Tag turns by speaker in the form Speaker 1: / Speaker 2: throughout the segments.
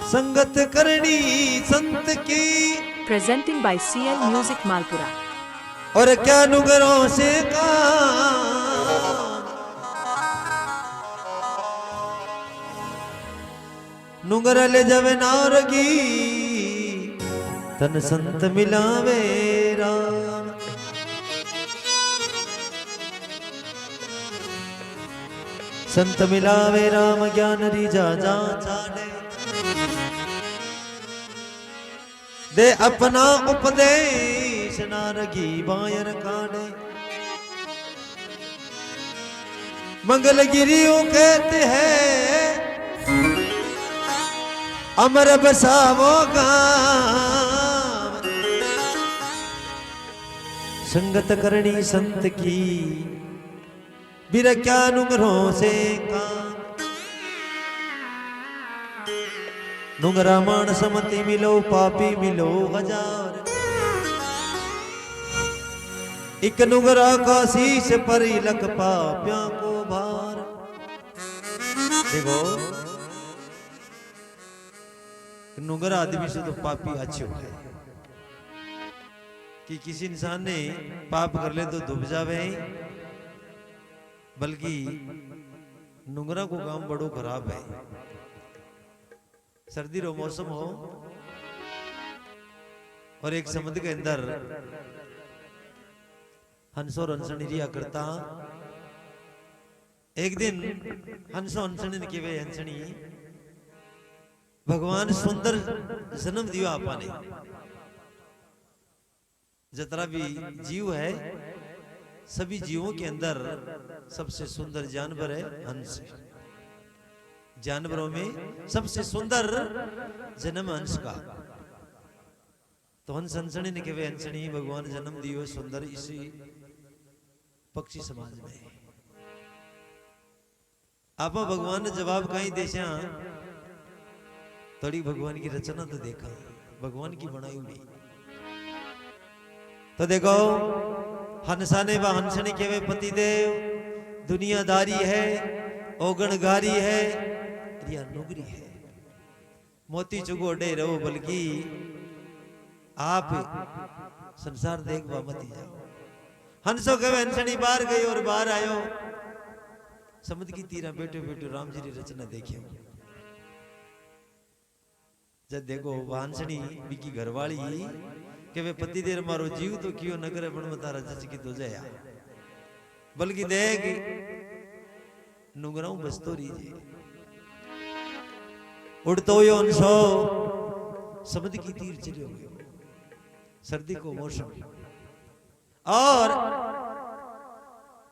Speaker 1: संगत करनी संत की।
Speaker 2: Presenting by CL Music Malpura.
Speaker 1: और क्या नुगरों से काम, नुगर ले जवे नारगी, तन संत मिलावे राम। संत मिलावे राम, ज्ञान रीजा जा चाले, दे अपना उपदेश, नारगी बायर काढ़े। मंगल गिरियों कहते हैं, अमर बसावो गाम। संगत करनी संत की, बिर क्या नुंगरों से काम। नुंगरा मानस मति मिलो, पापी मिलो हजार। एक नुंगरा का शीश पर लख पापियां को भार। देखो नुंगरा आदमी से तो पापी अच्छे हो गए, कि किसी इंसान ने पाप कर ले तो डूब जावे, बल्कि नुंगरा को काम बड़ो खराब है। सर्दी रो मौसम हो और एक समुद्र के अंदर हंसो और हंसनी रिया करता। एक दिन हंसो हंसनी ने केवे हंसनी, भगवान सुंदर जन्म दियो आपने। जितना भी जीव है, सभी जीवों के अंदर सबसे सुंदर जानवर है हंस। जानवरों में सबसे सुंदर जन्म हंस का। तो हंस हंसनी ने केवे हंसनी, भगवान जन्म दियो सुंदर इसी पक्षी समाज में। आप भगवान ने जवाब कहीं देशा, थोड़ी भगवान की रचना तो देखा, भगवान की बनाई हुई। तो देखो हंसा ने व हंसनी केवे पतिदेव, दुनियादारी है, ओगणगारी है, या नुगरी है। मोती चुगोड़े रहो, बल्कि आप संसार देखवा मत जाओ। हंसो कहे हंसनी बाहर गई और बाहर आयो, समुद्र की तीरा बैठे बैठे राम जी की रचना देखियो। जब देखो हंसनी बिकी घरवाली के वे पति देर मारो जीव तो कियो नगर बन तारा जच की तो जया, बल्कि देख नुंगराऊ बसतो रीजे। उड़तो यो हंसो समुद्र की तीर चलियो गयो, सर्दी को मौसम, और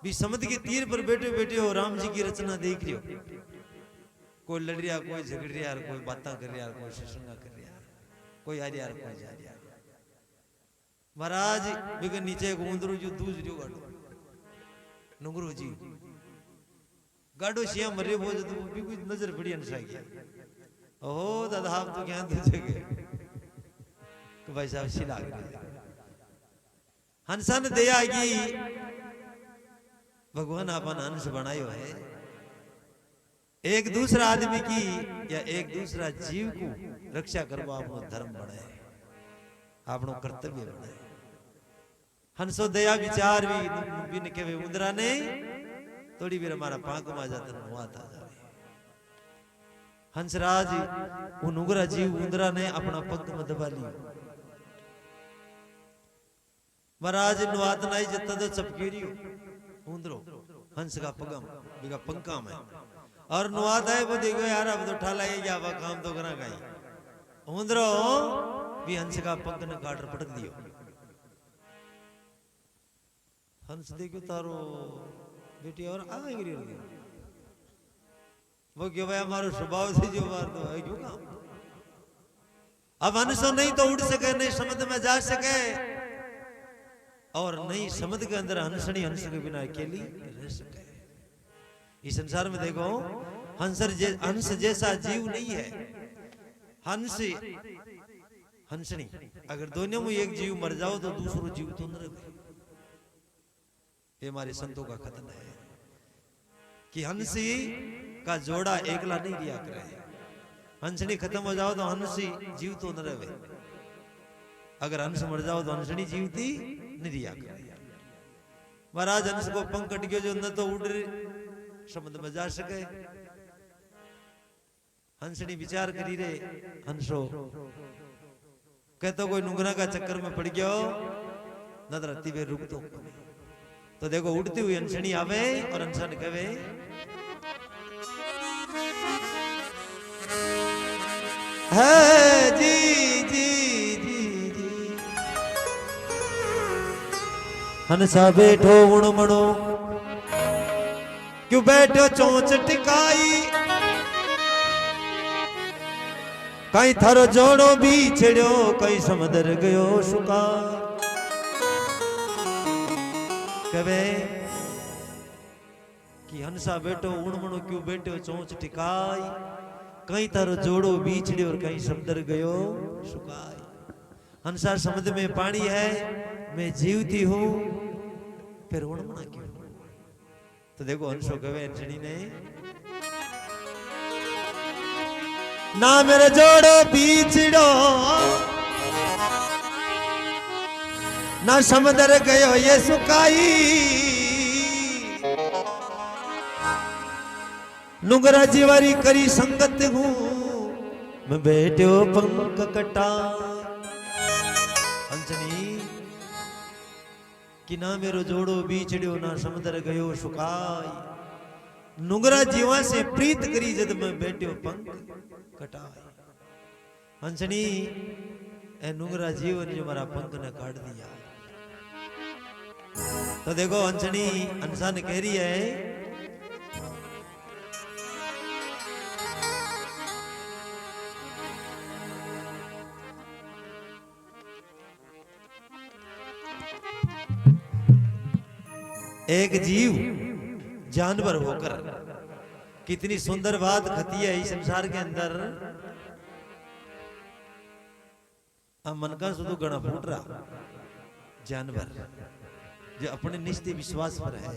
Speaker 1: भी समुद्र के तीर पर बैठे बैठे हो राम जी की रचना देख रहे हो। कोई लड़ रहा, कोई झगड़ रहा, कोई बातें कर रहा, कोई सत्संग कर रहा, कोई आ रहा, कोई जा रहा। महाराज बिके नीचे उंदरू जो दूज रियो गाड़ो, नुंगरो जी गाड़ो शिया मरे बोझ तो भी कुछ नजर पड़ी हंसा गया। ओहो दादा आप तो क्या दूजे गए, तो भाई साहब सिला गए। हंसा ने दया की, भगवान अपन हंस बनायो है। एक दूसरा आदमी की या एक दूसरा जीव को रक्षा करवा अपनो धर्म बनाए, अपनो कर्तव्य बनाए। हंसो दया विचार भी न केवे उंदरा ने, थोड़ी भी हमारा पांक में जाता नुआता जावे। हंसराज उन उग्रा जीव उंदरा ने अपना पग में दबा लियो। महाराज नुआत नाई जता तो चपकी रियो उंदरो हंस का पगम बिका पंका में, और नुआत आए वो देखो यार अब तो ठाला ही क्या काम तो करा गई। उंदरो भी हंस का पंख ने काट पटक दियो। हंस देखो तारो बेटी और आ गई गिरी वो क्यों भाई हमारो स्वभाव से जो मार दो है क्यों काम। अब हंसो नहीं तो उड़ सके, नहीं समुद्र में जा सके, और नहीं समुद्र के अंदर हंसनी हंस के बिना अकेली रह सके। इस संसार में देखो हंस जैसा जीव नहीं है। हंस हंसनी अगर दोनों में एक जीव मर जाओ तो दूसरो जीव तो न रहे। ये हमारे संतों का कथन है कि हंसी का जोड़ा एकला नहीं रिया करे, हंसनी खत्म हो जाओ तो हंसी जीव तो न रहे। अगर हंस मर जाओ तो हंसनी जीवती नहीं रिया करे। महाराज हंस को पंख कट गयो जो न तो उड़ समुद्र में जा सके। हंसनी विचार करी रे हंसो कहतो कोई नुंगरा का चक्कर में पड़ गयो न तो रत्ती वे रुक तो देखो उड़ती हुई हंसनी आवे और हंसा ने कहे है जी जी जी जी हंसा बैठो उण मणो क्यों बैठो चोंच टिकाई कहीं थारो जोड़ो भी छेड़ो कहीं समुद्र गयो सुका कवे कि हंसा बैठो उण मणो क्यों बैठो चोंच टिकाई कहीं तारो जोड़ो बीछड़े और कहीं समुद्र गयो सुकाई। हंसा समुद्र में पानी है मैं जीवती हूं फिर उड़मना क्यों। तो देखो हंसो कवे हंसनी ने ना मेरे जोड़ो बीछड़ो ना समुद्र गयो ये सुकाई नुगरा जीवारी करी संगत हूं मैं बैठो पंख कटा। हंसनी कि ना मेरो जोड़ो बीछड़ो ना समुद्र गयो सुकाई नुगरा जीवा से प्रीत करी जद मैं बैठो पंख कटाई। हंसनी ए नुगरा जीव ने जो मारा पंख ने काट दिया। तो देखो हंसनी हंसा ने कह रही है एक जीव जानवर होकर कितनी सुंदर बात खती है इस संसार के अंदर। अब मन का सुधु गणा फूट रहा जानवर जो अपने निश्चित विश्वास पर है।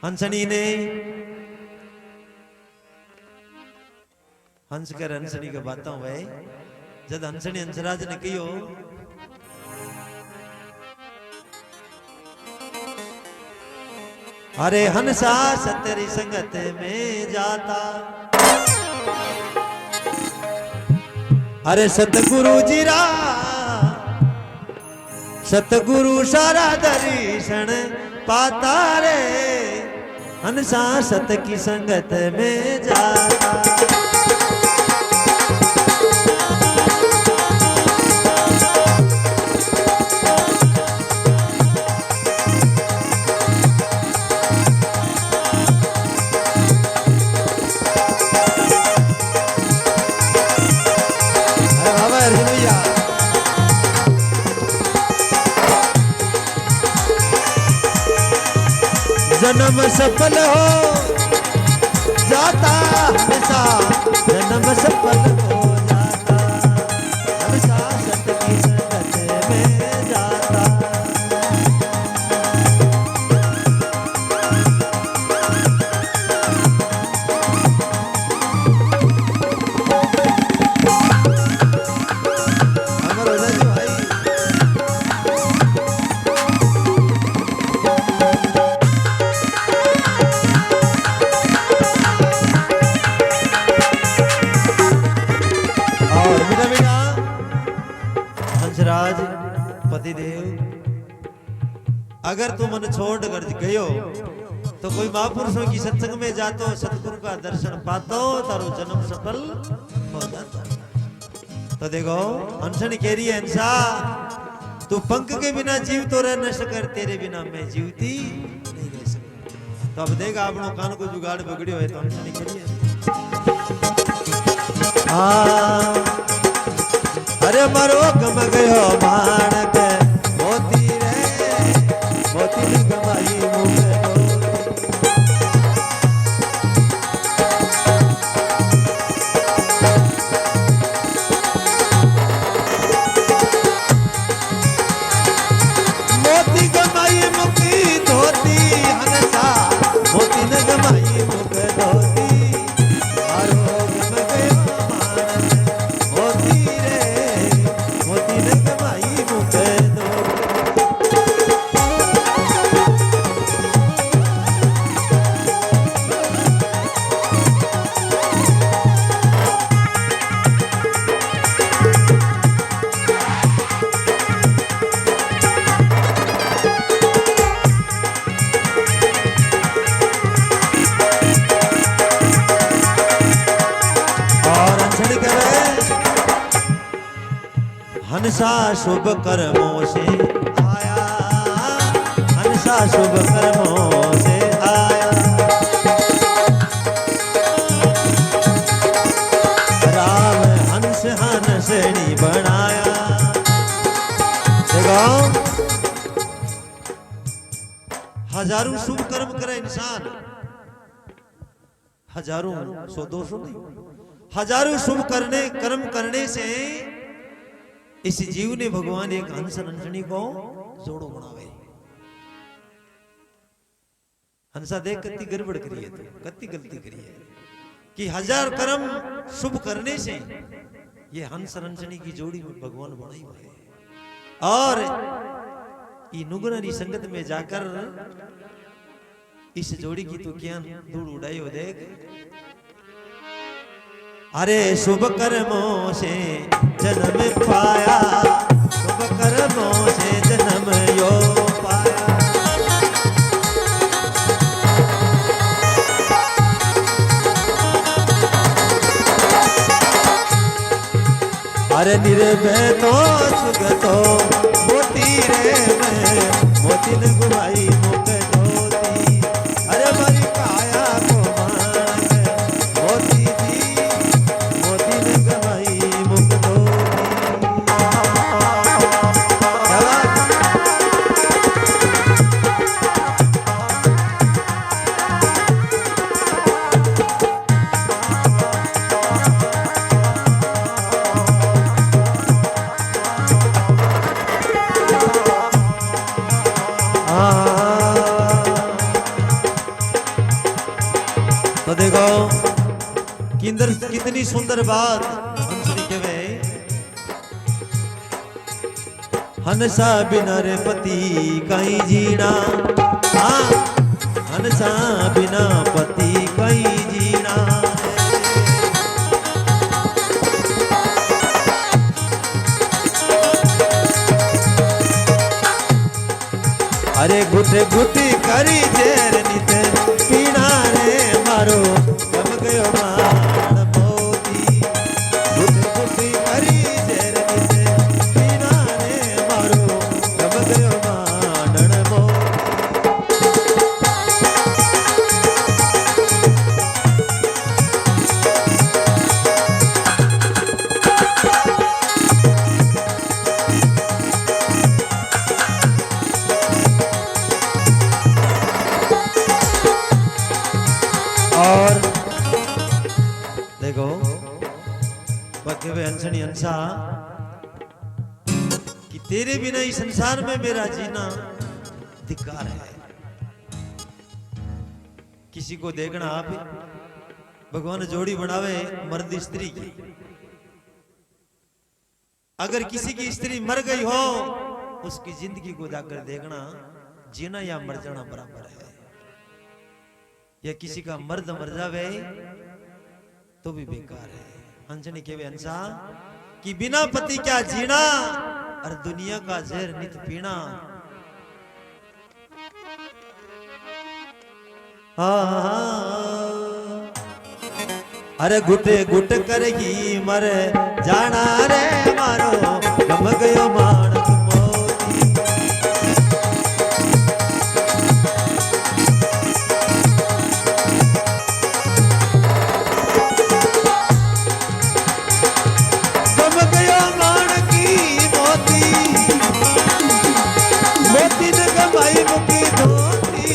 Speaker 1: हंसनी ने हंस कर हंसनी का बातों हुए जब हंसनी हंसराज ने कहो अरे हंसा सतेरी संगत में जाता अरे सतगुरु जीरा सतगुरु सारा दर्शन पाता रे हंसा सत की संगत में जाता। जन्म सफल हो जाता हमेशा जन्म सफल हो जाता हमेशा सत की संगत में जाता। हंसराज पतिदेव अगर तू मन छोड़ कर गयो तो कोई महापुरुषों की सत्संग में जातो सतगुरु का दर्शन पातो तारो जन्म सफल हो जाता। तो देखो हंसनी कह रही है हंसा तू पंख के बिना जीव तो रह न सकर तेरे बिना मैं जीवती नहीं रह सकती। तो अब देख आपनो कान को जुगाड़ बिगड़ियो है तो हंसनी कह रही है अरे मरो गम गयो माणक मोती रे मोती गमाई मुख मोती गमाई मुखी धोती हंसा मोती न गमाई मुख धोती हंसा शुभ कर्मों से आया, हंसा शुभ कर्मों से आया, राम हंस हंसनी बनाया। देखो हजारों शुभ कर्म करे इंसान, हजारों 100-200 नहीं, हजारों शुभ कर्म करने से इस जीव ने भगवान एक हंस हंसनी को जोड़ो बनावे। हंसा देख कत्ती गड़बड़ करिए तो कत्ती गलती करिए कि 1000 कर्म शुभ करने से ये हंस हंसनी की जोड़ी में भगवान बनाई हुई है। और ये नुगरानी संगत में जाकर इस जोड़ी की तो क्या धूल उड़ाई हो देख। अरे शुभ कर्मों से जन्म पाया, शुभ कर्मों से जन्म यो पाया। अरे निर्भय तो सुख तो मोती रे में मोती न गुमाई मुख ज्योति। अरे मरी काया को मान मोती दी, मोती न गवाई मुख तो देखो कितनी सुंदर बात हंसनी के में। हंसा बिना रे पति कहीं जीना, हाँ हंसा बिना पति कहीं जीना। अरे गुटे गुटी करी जेर निते पीना रे मारो कम गयो मान मोती। गुटे गुटी करी जेर निते पीना रे मारो कम गयो मान मोती। और देखो बके वे हंसनी हंसा कि तेरे बिना इस संसार में मेरा जीना धिक्कार है। किसी को देखना आप भगवान जोड़ी बनावे मर्द स्त्री की, अगर किसी की स्त्री मर गई हो उसकी जिंदगी को जाकर देखना जीना या मर जाना बराबर है। या किसी का मर्द मर जावे तो भी बेकार है। हंसनी के वे हंसा कि बिना पति क्या जीना और दुनिया का जहर नित पीना। अरे गुटे गुट कर ही मर जाना रे मारो गम गयो मान मोती। गम गयो मान की मोती, मोती न गमाई मुकी धोती।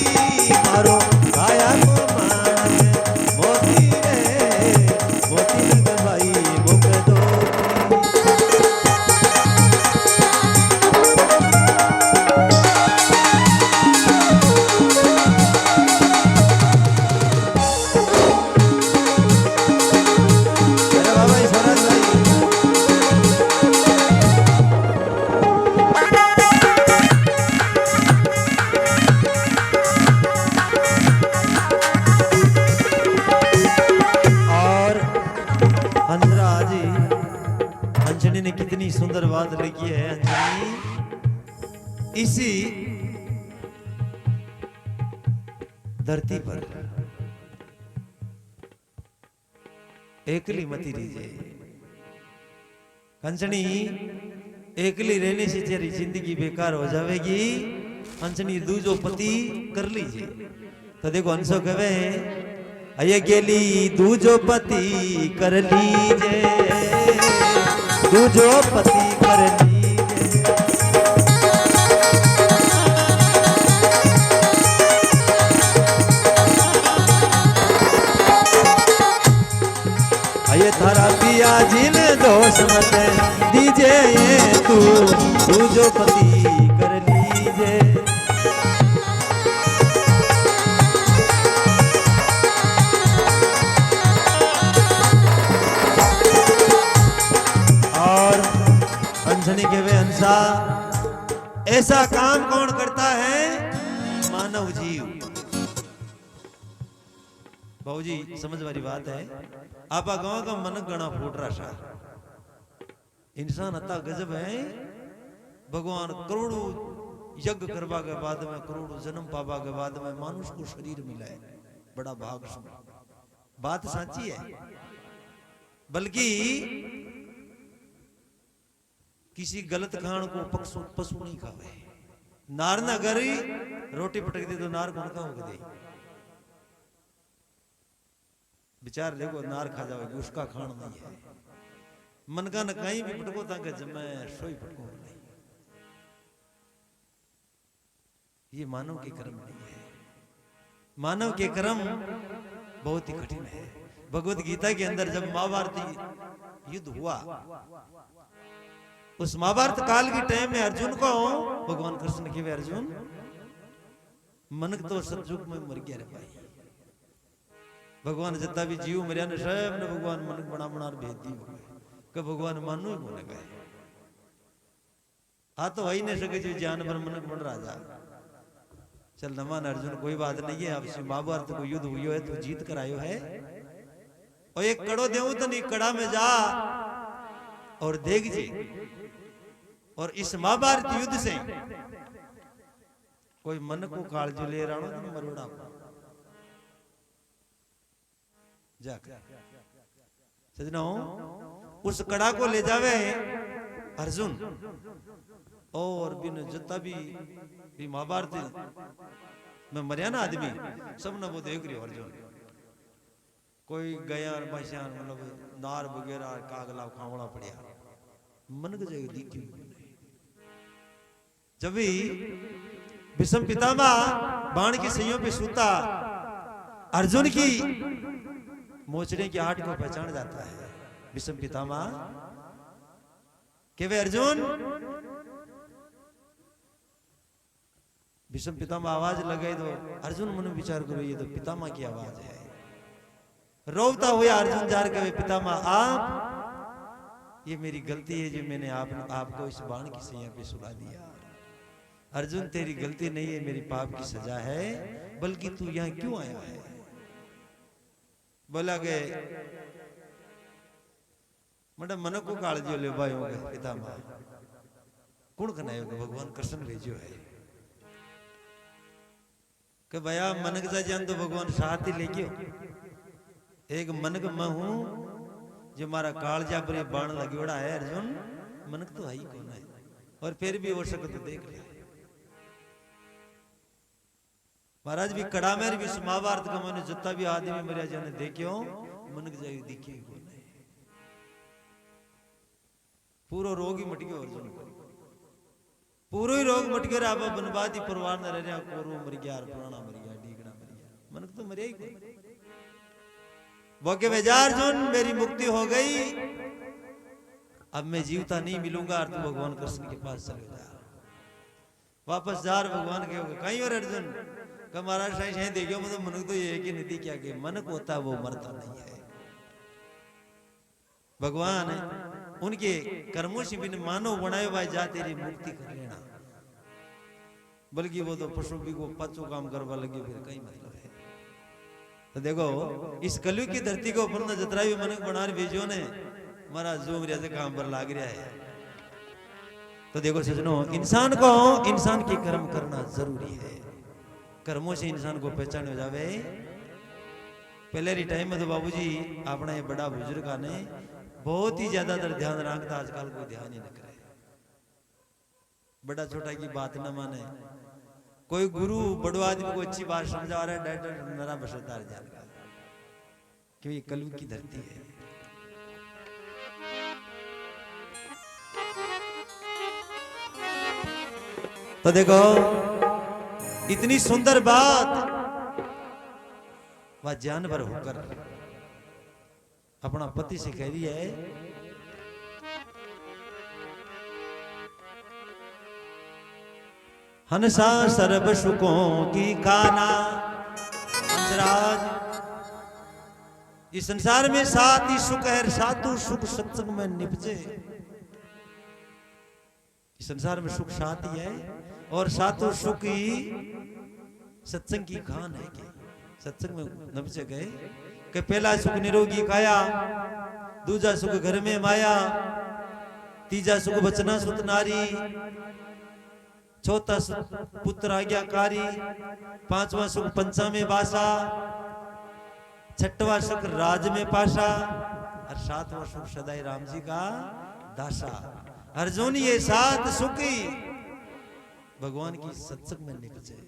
Speaker 1: मारो काया को मान मोती रे, मोती न गमाई मुक धोती। अरे बाबा इस स्वराज भाई और हंसरा जी अंजनी ने कितनी सुंदर बात लिखी है। अंजनी इसी धरती पर एकली मती रीजे। कंचनी एकली रहने से तेरी जिंदगी बेकार हो जाएगी, हंसनी दूजो पति कर लीजिए। तो देखो हंसो कहे अये गेली दूजो पति कर लीजिए, दूजो पति कर लीजिए। अये थारा पिया जी ने दोष मत दीजे, तू जो पति कर लीजे। और अंजनी के वे हंसा, ऐसा काम कौन करता है? मानव जीव। बाबूजी समझ वाली बात है। आपा गांव का मन गणा फूट रहा सा, इंसान अता गजब है। भगवान करोड़ों यज्ञ करवा के बाद में, करोड़ों जन्म पावा के बाद में मानुष को शरीर मिला है, बड़ा भाग सुन। बात सच्ची है, बल्कि किसी गलत खान को पशु नहीं खावे। नार ना गरी रोटी पटक दे तो नार कौन खाओगे दे, विचार देखो नार खा जाओगे, उसका खान नहीं है। मन का न कहीं भी पटको ताकि जमे सोई पटको नहीं। ये मानव के कर्म नहीं है। मानव के कर्म बहुत ही कठिन है। भगवत गीता के अंदर जब महाभारत युद्ध हुआ, उस महाभारत काल के टाइम में अर्जुन को भगवान कृष्ण के वे अर्जुन मनक तो सतयुग में मर गया रे भाई। भगवान जितना भी जीव मरिया ने सब ने भगवान मनक बना बना भेज दी कि भगवान मानो ही बोले गए। हाँ तो वही नहीं सके जो जानवर मनक बन राजा। चल नमान अर्जुन कोई बात नहीं है, आपसे महाभारत को युद्ध हुई है तो जीत कर आयो है, और एक कड़ो देऊं तो नहीं, कड़ा में जा और देख जी। और इस महाभारत युद्ध से कोई मन को काल जो ले रहा हो मरोड़ा को जाकर सजना उस कड़ा को ले जावे अर्जुन, और बिन जता भी महाभारत में मरिया ना आदमी सब ना वो देख रही अर्जुन। कोई गया बसियान मतलब नार वगैरह कागला खावड़ा पड़िया मन के जगह दिखी। जब भी विषम पितामह बाण की सैयों पे सूता अर्जुन की मोचड़े की आठ को पहचान जाता है विषम पितामह के वे अर्जुन। विषम पितामह आवाज लगाई तो अर्जुन मन विचार करो ये तो पितामह की आवाज है। रोता हुआ अर्जुन जार के वे पितामह आप, ये मेरी गलती है जो मैंने आपको इस बाण की सैया पे सुला दिया। अर्जुन तेरी गलती नहीं है, मेरी पाप की सजा है, बल्कि तू यहाँ क्यों आया है? बोला गए मैडम मन को काल जो ले भाई होगा पितामह कौन कनायो भगवान कृष्ण भेजो है कि भैया मनक जा जान तो भगवान साथ ही लेके एक मनक मैं हूं जो मारा कालजा पर बाण लगोड़ा है। अर्जुन मनक तो है ही कौन है, और फिर भी हो सके तो देख ले महाराज भी कड़ा में भी महाभारत का मैंने जितना भी आदमी मरिया जाने देखियो मनक जाए दिखे पूरा रोग ही मट गया अर्जुन को, पूरा ही रोग मट गया। आप बनवादी परिवार न रह रहा, कोरो मर गया, पुराना मर गया, डीगड़ा मर गया, मनक तो मरिया ही कोई। वो के अर्जुन मेरी मुक्ति हो गई, अब मैं जीवता नहीं मिलूंगा, तू भगवान कृष्ण के पास चले जा, वापस जा भगवान के कहीं। और अर्जुन का महाराज साईं देखियो मतलब मनक तो ये कि निधि क्या के मनक होता वो मरता नहीं है। भगवान उनके कर्मों से बिन मानव बनाए हुआ जा तेरी मुक्ति कर लेना, बल्कि वो तो पशु भी को पचो काम करवा लगे, फिर कई मतलब है। तो देखो इस कलयुग की धरती को अपन जतरा भी मनक बना भेजो ने महाराज जो मेरे से काम पर लाग रहा है। तो देखो सजनो इंसान को इंसान के कर्म करना जरूरी है, कर्मों से इंसान को पहचान हो जावे। पहले री टाइम में तो बाबूजी अपना ये बड़ा बुजुर्ग ने बहुत ही ज्यादातर ध्यान रखता, आजकल कोई ध्यान ही न करे। बड़ा छोटा की बात न माने। कोई गुरु बड़ो आदमी को अच्छी बात समझा रहा है, डायरेक्टर नरा बसतार जाएगा क्यों ये कलयुग की धरती है। तो देखो इतनी सुंदर बात वह जानवर होकर अपना पति से कह रही है, हंसा सर्व सुखों की खाना। हंसराज इस संसार में सात ही सुख है, सातों सुख सत्संग में निपजे। इस संसार में सुख सात ही है और सातों सुख ही सत्संग की खान है। कि सत्संग में निपजे गए कि पहला सुख निरोगी काया, दूजा सुख घर में माया, तीजा सुख बचना सुत नारी, चौथा पुत्र आज्ञाकारी, पांचवा सुख पंचा में बासा, छठवा सुख राज में पाशा और सातवां सुख सदाई राम जी का दासा। अर्जुन ये सात सुख ही भगवान की सत्संग में निपजे,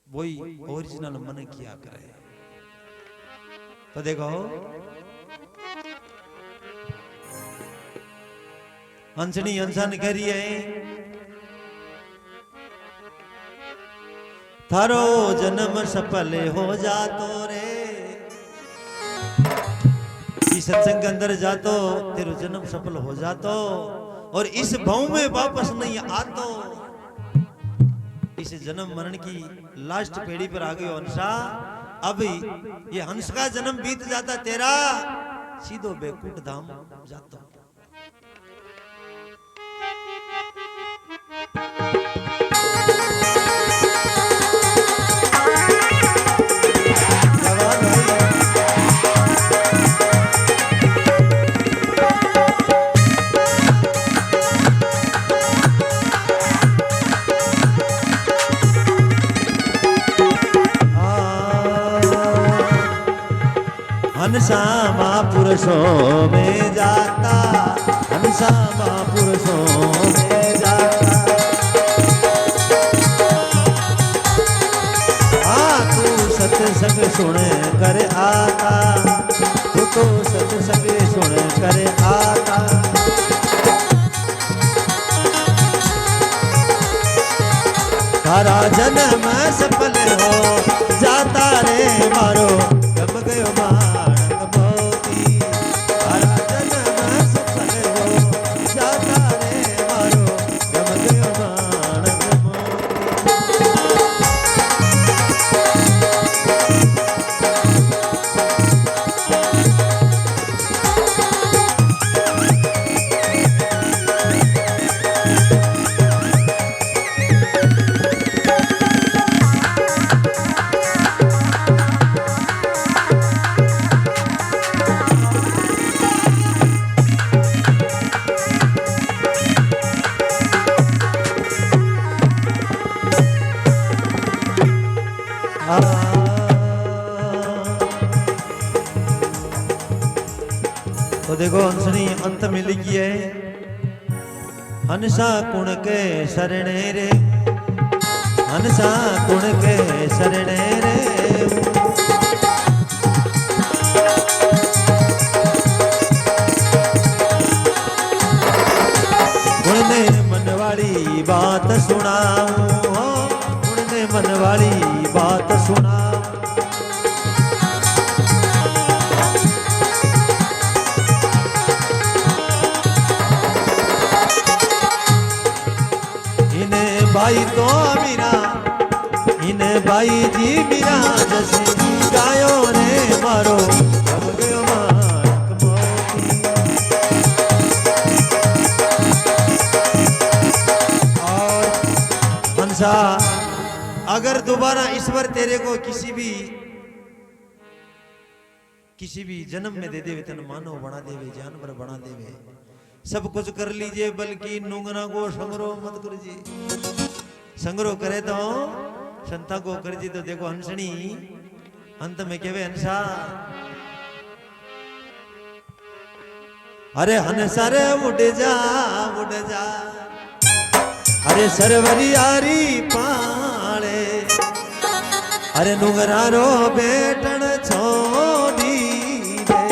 Speaker 1: वही ओरिजिनल मन किया करे। तो देखो हंसनी हंसन करी है, थारो जन्म सफल हो जातो रे। इस सत्संग के अंदर जातो तेरो जन्म सफल हो जातो और इस भाव में वापस नहीं आतो। इस जन्म मरण की लास्ट पीढ़ी पर आ गए हंसा। अब ये हंस का जन्म बीत जाता तेरा, सीधो बैकुंठ धाम जातो। हंसा महापुरुषों में जाता, हंसा महापुरुषों में जाता। तू सत्संग सुन कर आता, तू तो सत्संग सुन कर आता। तारा जन्म सफल हो जाता रे मारो, गम गयो माणक मोती। तारा जन्म सफल हो जाता रे मारो, गम गयो माणक मोती। तो देखो हंसनी अंत में लिखी है, हंसा कुण के शरणे रे, हंसा कुण के शरणे रे। उनने मन वाली बात सुनाऊं, उनने मन वाली बात सुनाऊं। भाई तो मीरा, इन्हें भाई जी मीरा जैसे गायो ने मारो, गम गयो माणक मोती। और हंसा अगर दोबारा ईश्वर तेरे को किसी भी जन्म में दे देवे, तन मानव बना देवे, जानवर बना देवे, सब कुछ कर लीजिए, बल्कि नुंगना को संग्रह मत करिए। संग्रह करे तो संता को कर जी। तो देखो हंसनी अंत में कहवे, हंसा अरे हंसा रे उड़ जा, उड़ जा। अरे सरवरी आरी पाले अरे नुंगरारो बेटण छोड़ी दे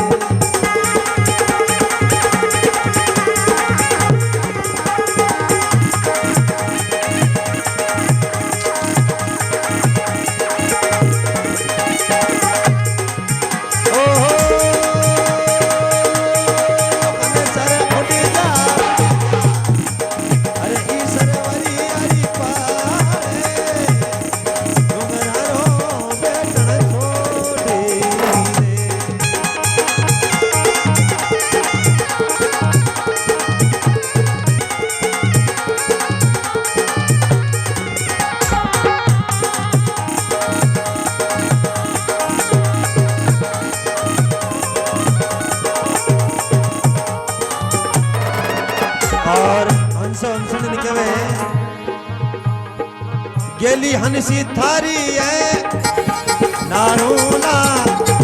Speaker 1: गेली हंसी थारी है नारूला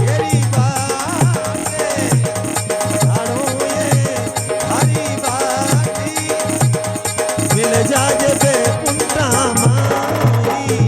Speaker 1: गेली बाटे नारू ये थारी बाटी मिल जाजे बे कुंडा मारी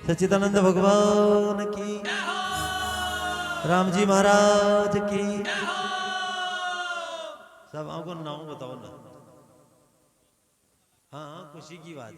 Speaker 1: सच्चिदानंद भगवान की राम जी महाराज की सब आपको नाम बताओ ना हाँ खुशी की बात